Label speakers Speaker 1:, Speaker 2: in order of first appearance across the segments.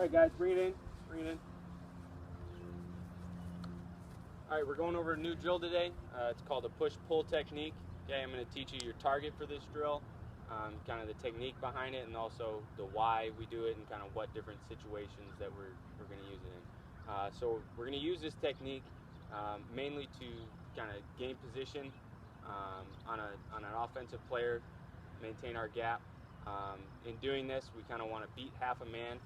Speaker 1: All right, guys, bring it in. Bring it in. All right, we're going over a new drill today. It's called a push-pull technique. Okay, I'm going to teach you your target for this drill, kind of the technique behind it, and also the why we do it, and kind of what different situations that we're going to use it in. So we're going to use this technique mainly to kind of gain position on an offensive player, maintain our gap. In doing this, we kind of want to beat half a man.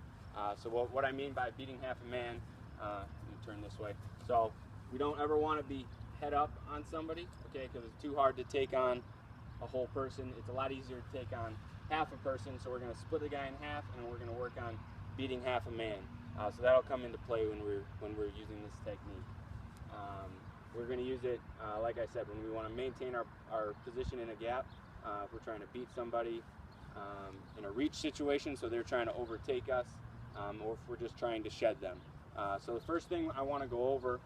Speaker 1: So what I mean by beating half a man, let me turn this way. So we don't ever want to be head up on somebody, okay, because it's too hard to take on a whole person. It's a lot easier to take on half a person, so we're going to split the guy in half, and we're going to work on beating half a man. So that'll come into play when we're using this technique. We're going to use it, like I said, when we want to maintain our position in a gap. If we're trying to beat somebody in a reach situation, so they're trying to overtake us, or if we're just trying to shed them. So the first thing I want to go over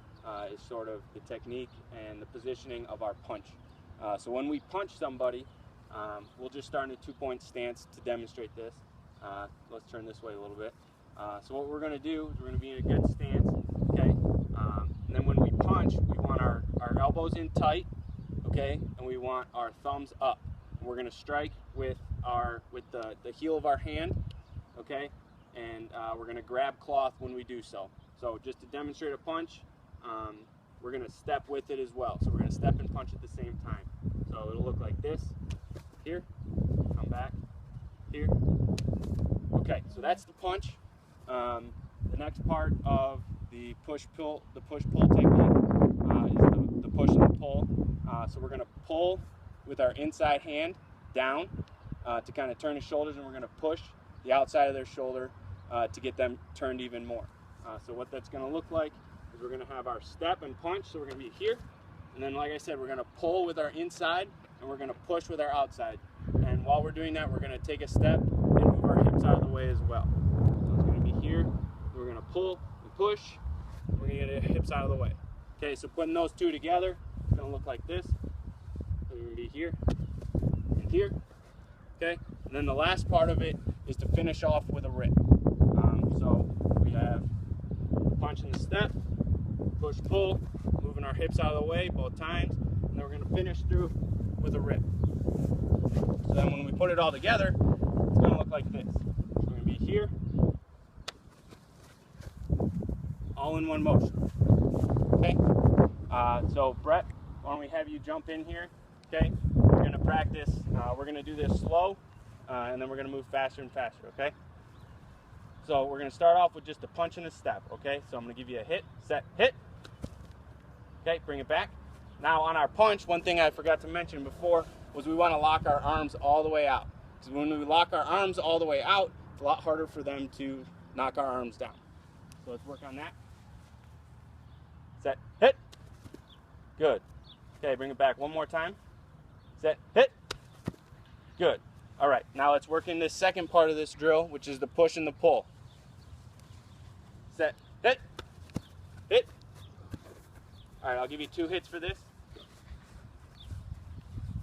Speaker 1: is sort of the technique and the positioning of our punch. So when we punch somebody, we'll just start in a two-point stance to demonstrate this. Let's turn this way a little bit. So what we're going to do is we're going to be in a good stance, okay? And then when we punch, we want our elbows in tight, okay? And we want our thumbs up. We're going to strike with the heel of our hand, okay? And we're going to grab cloth when we do so. So just to demonstrate a punch, we're going to step with it as well. So we're going to step and punch at the same time. So it'll look like this. Here, come back, here. Okay, so that's the punch. The next part of the push-pull technique is the push and the pull. So we're going to pull with our inside hand down to kind of turn the shoulders, and we're going to push the outside of their shoulder to get them turned even more. So what that's going to look like is we're going to have our step and punch, so we're going to be here, and then like I said, we're going to pull with our inside, and we're going to push with our outside. And while we're doing that, we're going to take a step and move our hips out of the way as well. So it's going to be here, we're going to pull and push, and we're going to get our hips out of the way. Okay, so putting those two together, it's going to look like this. So we're going to be here and here, okay? And then the last part of it is to finish off with a rip. So we have the punch and the step, push, pull, moving our hips out of the way both times, and then we're going to finish through with a rip. So then when we put it all together, it's going to look like this. We're going to be here, all in one motion. Okay? So Brett, why don't we have you jump in here? Okay? We're going to practice. We're going to do this slow, and then we're going to move faster and faster. Okay? So we're going to start off with just a punch and a step. Okay? So I'm going to give you a hit, set, hit. Okay? Bring it back. Now on our punch, one thing I forgot to mention before was we want to lock our arms all the way out. Because when we lock our arms all the way out, it's a lot harder for them to knock our arms down. So let's work on that. Set, hit. Good. Okay, bring it back one more time. Set, hit. Good. All right, now let's work in this second part of this drill, which is the push and the pull. Set, hit, hit. All right, I'll give you 2 hits for this.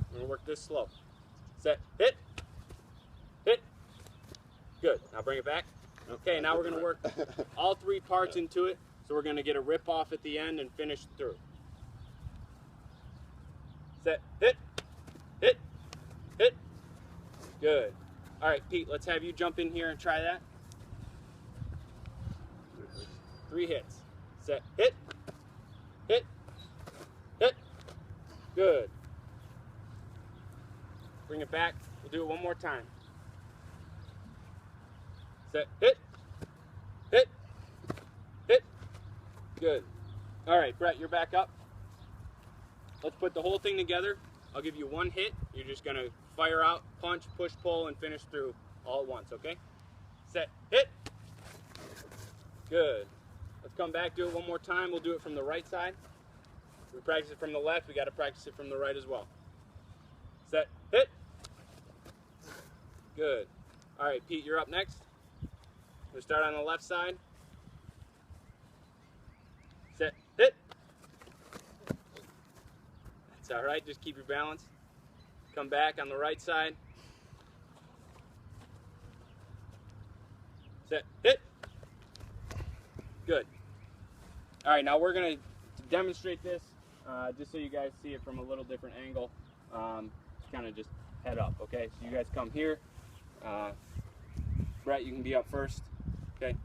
Speaker 1: I'm gonna work this slow. Set, hit, hit. Good, now bring it back. Okay, now we're gonna work all 3 parts into it. So we're gonna get a rip off at the end and finish through. Set, hit, hit, hit. Good. All right, Pete, let's have you jump in here and try that. 3 hits. Set, hit, hit, hit. Good. Bring it back. We'll do it one more time. Set, hit, hit, hit. Good. All right, Brett, you're back up. Let's put the whole thing together. I'll give you 1 hit. You're just going to fire out, punch, push, pull, and finish through all at once, okay? Set, hit. Good. Let's come back, do it one more time. We'll do it from the right side. We practice it from the left. We got to practice it from the right as well. Set, hit. Good. All right, Pete, you're up next. We'll start on the left side. Set, hit. That's all right, just keep your balance. Come back on the right side. Set, hit. Good. All right, now we're going to demonstrate this just so you guys see it from a little different angle. Kind of just head up, okay? So you guys come here. Brett, you can be up first, okay?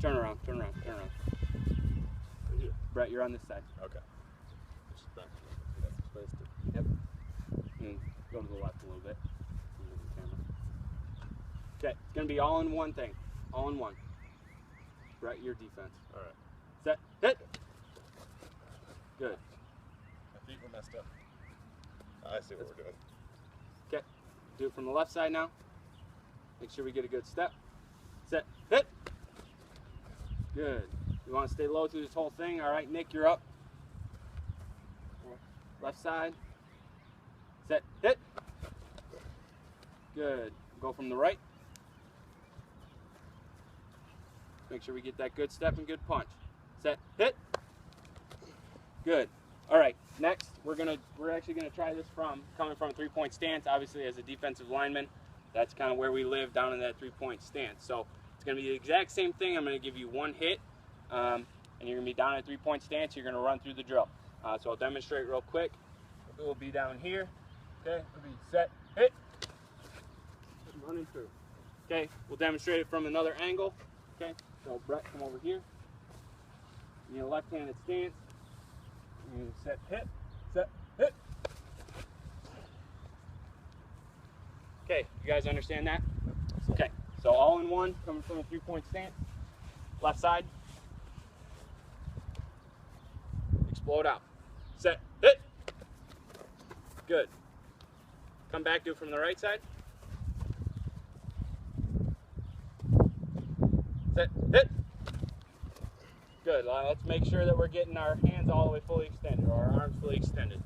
Speaker 1: Turn around, turn around, turn around. Brett, you're on this side.
Speaker 2: Okay.
Speaker 1: Yep. And go to the left a little bit. Okay, it's going to be all in one thing. All in one. Brett, your defense.
Speaker 2: All right.
Speaker 1: Set, hit. Good.
Speaker 2: My feet were messed up. I see what we're doing.
Speaker 1: Okay, do it from the left side now. Make sure we get a good step. Set, hit. Good. You want to stay low through this whole thing. All right, Nick, you're up. Left side. Set, hit. Good. Go from the right. Make sure we get that good step and good punch. Set, hit. Good. All right. Next, we're actually gonna try this coming from a three-point stance. Obviously, as a defensive lineman, that's kind of where we live, down in that three-point stance. So it's gonna be the exact same thing. I'm gonna give you one hit, and you're gonna be down in a three-point stance. You're gonna run through the drill. So I'll demonstrate real quick. We'll be down here. Okay. We'll be set, hit, running through. Okay. We'll demonstrate it from another angle. Okay. So Brett, come over here. You need a left-handed stance. You set, hit, set, hit. Okay, you guys understand that? Okay, so all in one, coming from a three-point stance. Left side. Explode out. Set, hit. Good. Come back, do it from the right side. Set, hit. Good. Let's make sure that we're getting our hands all the way fully extended, or our arms fully extended.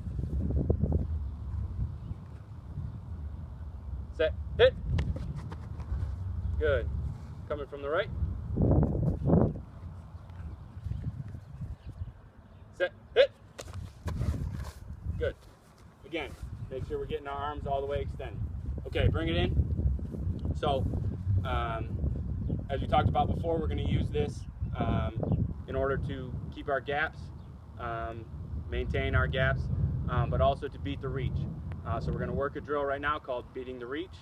Speaker 1: Set, hit. Good. Coming from the right. Set, hit. Good. Again, make sure we're getting our arms all the way extended. Okay, bring it in. So, as we talked about before, we're going to use this in order to keep our gaps, maintain our gaps, but also to beat the reach. So we're going to work a drill right now called beating the reach,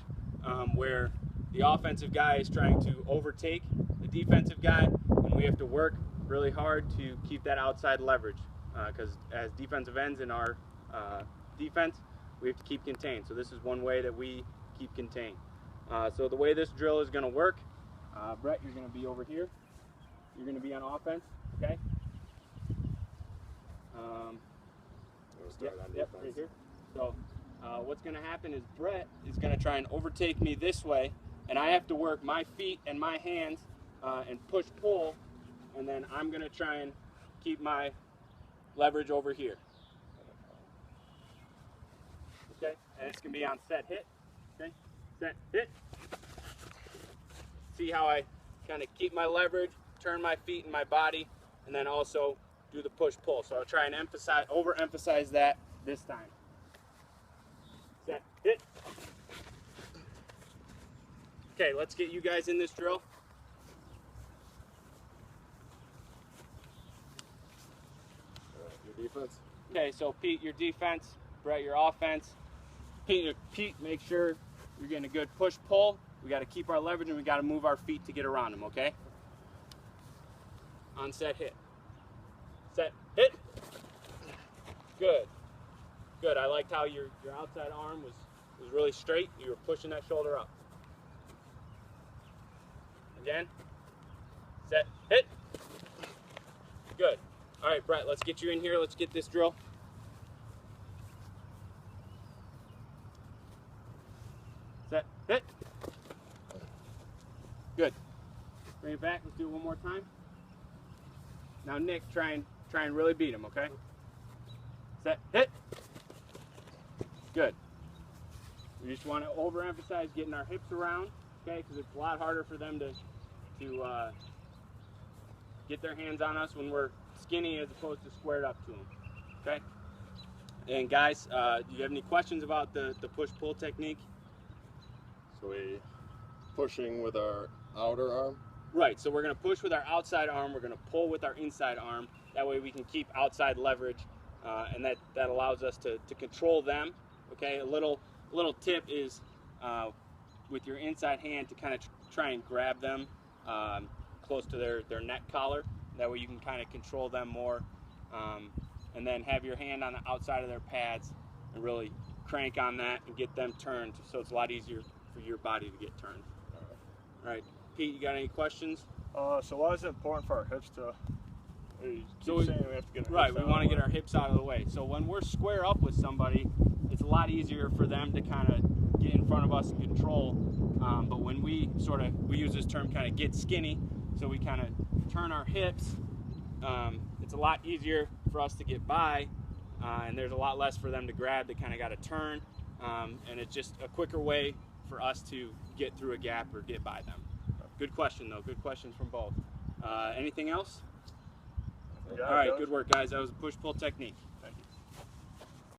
Speaker 1: where the offensive guy is trying to overtake the defensive guy, and we have to work really hard to keep that outside leverage, because as defensive ends in our defense, we have to keep contained. So this is one way that we keep contained. So the way this drill is going to work, Brett, you're going to be over here. You're going to be on offense, okay? Yep, right here. So what's going to happen is Brett is going to try and overtake me this way, and I have to work my feet and my hands and push-pull, and then I'm going to try and keep my leverage over here. Okay, and it's going to be on set, hit. Okay, set, hit. See how I kind of keep my leverage, turn my feet and my body, and then also do the push-pull. So I'll try and overemphasize that this time. Set, hit. Okay, let's get you guys in this drill.
Speaker 2: Your defense?
Speaker 1: Okay, so Pete, your defense. Brett, your offense. Pete, make sure you're getting a good push-pull. We got to keep our leverage, and we got to move our feet to get around them, okay? On set, hit. Set, hit. Good. Good. I liked how your outside arm was really straight. You were pushing that shoulder up. Again. Set, hit. Good. All right, Brett, let's get you in here. Let's get this drill. Set, hit. Good. Bring it back. Let's do it one more time. Now, Nick, try and really beat him, okay? Set, hit. Good. We just want to overemphasize getting our hips around, okay? Because it's a lot harder for them to get their hands on us when we're skinny as opposed to squared up to them, okay? And guys, do you have any questions about the push-pull technique?
Speaker 2: So we pushing with our outer arm?
Speaker 1: Right, so we're going to push with our outside arm, we're going to pull with our inside arm. That way we can keep outside leverage, and that allows us to control them. Okay, a little tip is with your inside hand to kind of try and grab them close to their neck collar. That way you can kind of control them more. And then have your hand on the outside of their pads and really crank on that and get them turned, so it's a lot easier for your body to get turned. All right, Pete, you got any questions?
Speaker 2: So why is it important for our hips to?
Speaker 1: So we have to get our hips we want to get our hips out of the way. So when we're square up with somebody, it's a lot easier for them to kind of get in front of us and control. But when we use this term kind of get skinny, so we kind of turn our hips, it's a lot easier for us to get by, and there's a lot less for them to grab. They kind of got to turn, and it's just a quicker way for us to get through a gap or get by them. Good question though, good questions from both. Anything else? All right, good work guys. That was a push-pull technique.